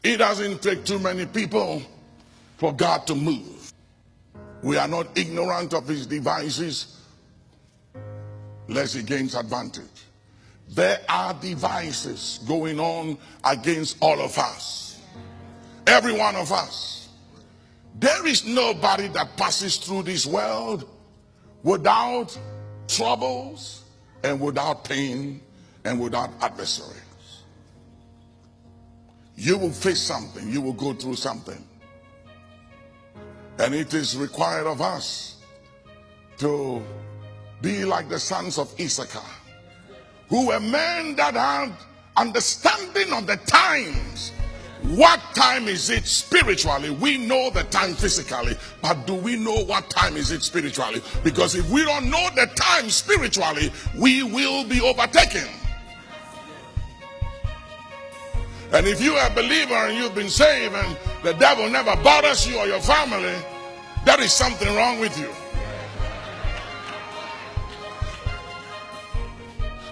It doesn't take too many people for God to move. We are not ignorant of his devices, lest he gains advantage. There are devices going on against all of us. Every one of us. There is nobody that passes through this world without troubles and without pain and without adversaries. You will face something. You will go through something. And it is required of us to be like the sons of Issachar, who were men that had understanding of the times. What time is it spiritually? We know the time physically, but do we know what time is it spiritually? Because if we don't know the time spiritually, we will be overtaken. And if you are a believer and you've been saved and the devil never bothers you or your family, there is something wrong with you.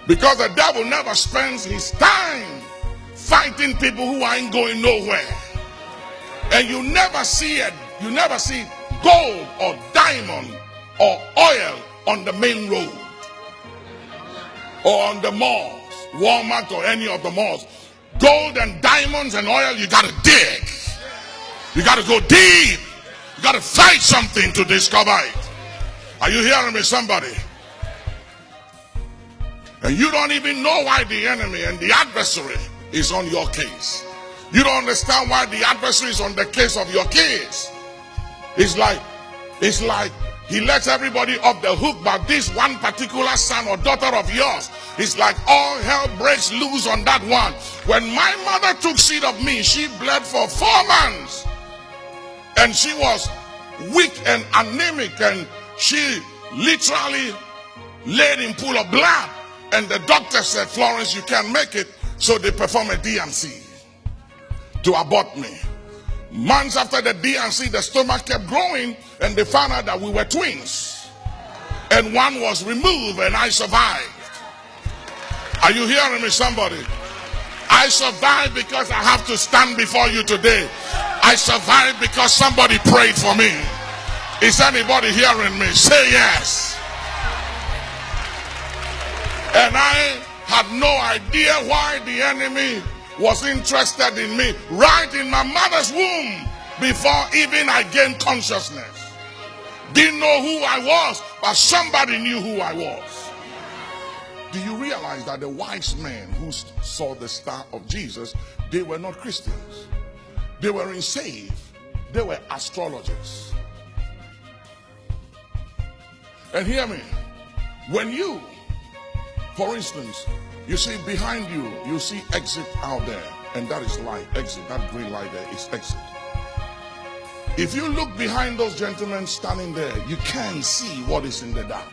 Because the devil never spends his time fighting people who ain't going nowhere. And you never see gold or diamond or oil on the main road or on the malls, Walmart or any of the malls. Gold and diamonds and oil, you got to dig. You got to go deep. You got to fight something to discover it. Are you hearing me, somebody? And you don't even know why the enemy and the adversary is on your case. You don't understand why the adversary is on the case of your case. It's like he lets everybody off the hook, but this one particular son or daughter of yours, it's like all hell breaks loose on that one. When my mother took seed of me, she bled for 4 months. And she was weak and anemic, and she literally laid in pool of blood. And the doctor said, Florence, you can't make it. So they performed a D&C to abort me. Months after the D&C, the stomach kept growing, and they found out that we were twins. And one was removed, and I survived. Are you hearing me, somebody? I survived because I have to stand before you today. I survived because somebody prayed for me. Is anybody hearing me? Say yes. And I had no idea why the enemy was interested in me right in my mother's womb before even I gained consciousness. Didn't know who I was, but somebody knew who I was. Do you realize that the wise men who saw the star of Jesus, they were not Christians. They weren't saved. They were astrologers. And hear me. When you, for instance, you see behind you, you see exit out there, and that is light. Exit, that green light there is exit. If you look behind those gentlemen standing there, you can't see what is in the dark.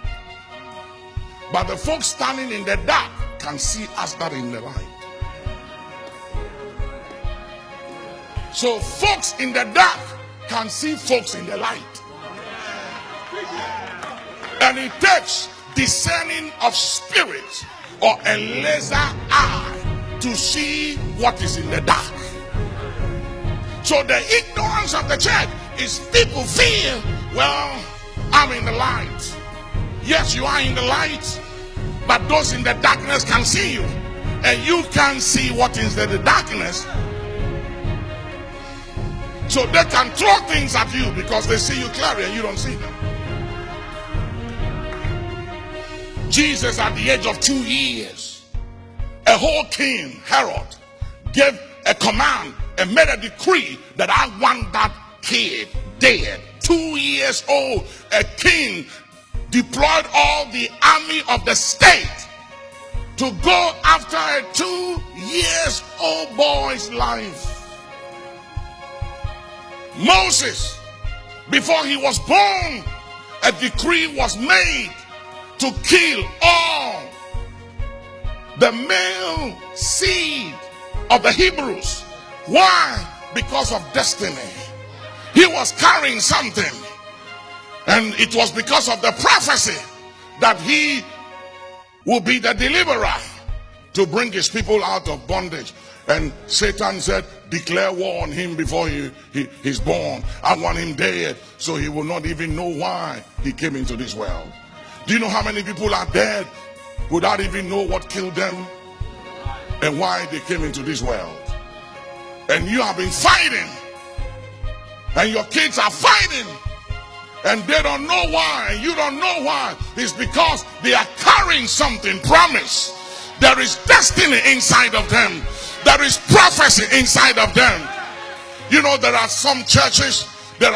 But the folks standing in the dark can see us that are in the light. So folks in the dark can see folks in the light. And it takes discerning of spirit or a laser eye to see what is in the dark. So the ignorance of the church is people feel, well, I'm in the light. Yes, you are in the light, but those in the darkness can see you. And you can't see what is in the darkness. So they can throw things at you because they see you clearly and you don't see them. Jesus, at the age of 2 years, a whole king, Herod, gave a command and made a decree that I want that kid dead. 2 years old, a king deployed all the army of the state to go after a 2 years old boy's life. Moses, before he was born, a decree was made to kill all the male seed of the Hebrews. Why? Because of destiny. He was carrying something, and it was because of the prophecy that he will be the deliverer to bring his people out of bondage. And Satan said, declare war on him before he's born. I want him dead, so he will not even know why he came into this world. Do you know how many people are dead without even know what killed them and why they came into this world? And you have been fighting, and your kids are fighting, and they don't know why, and you don't know why. It's because they are carrying something, promise. There is destiny inside of them. There is prophecy inside of them. You know, there are some churches that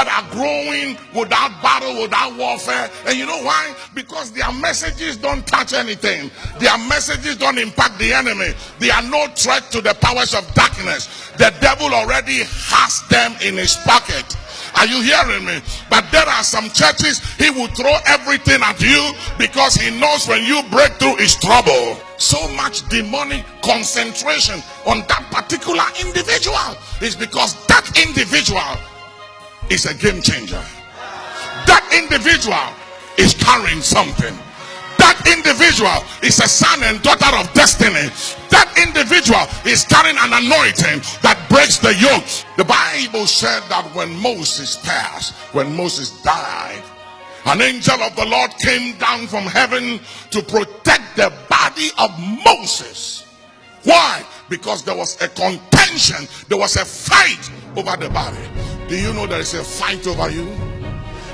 are growing without battle, without warfare. And you know why? Because their messages don't touch anything. Their messages don't impact the enemy. They are no threat to the powers of darkness. The devil already has them in his pocket. Are you hearing me? But there are some churches, he will throw everything at you because he knows when you break through is trouble. So much demonic concentration on that particular individual is because that individual is a game changer. That individual is carrying something. That individual is a son and daughter of destiny. That individual is carrying an anointing that breaks the yoke. The Bible said that when Moses passed, when Moses died, an angel of the Lord came down from heaven to protect the body of Moses. Why? Because there was a contention, there was a fight over the body. Do you know there is a fight over you?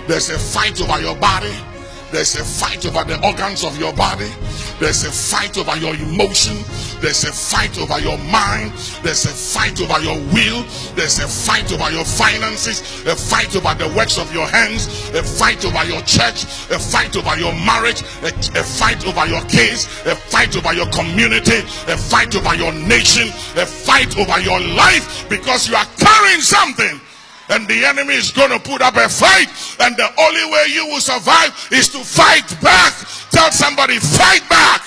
There's a fight over your body. There's a fight over the organs of your body. There's a fight over your emotion. There's a fight over your mind. There's a fight over your will. There's a fight over your finances. A fight over the works of your hands. A fight over your church. A fight over your marriage. A fight over your case. A fight over your community. A fight over your nation. A fight over your life, because you are carrying something. And the enemy is going to put up a fight, and the only way you will survive is to fight back. Tell somebody, fight back.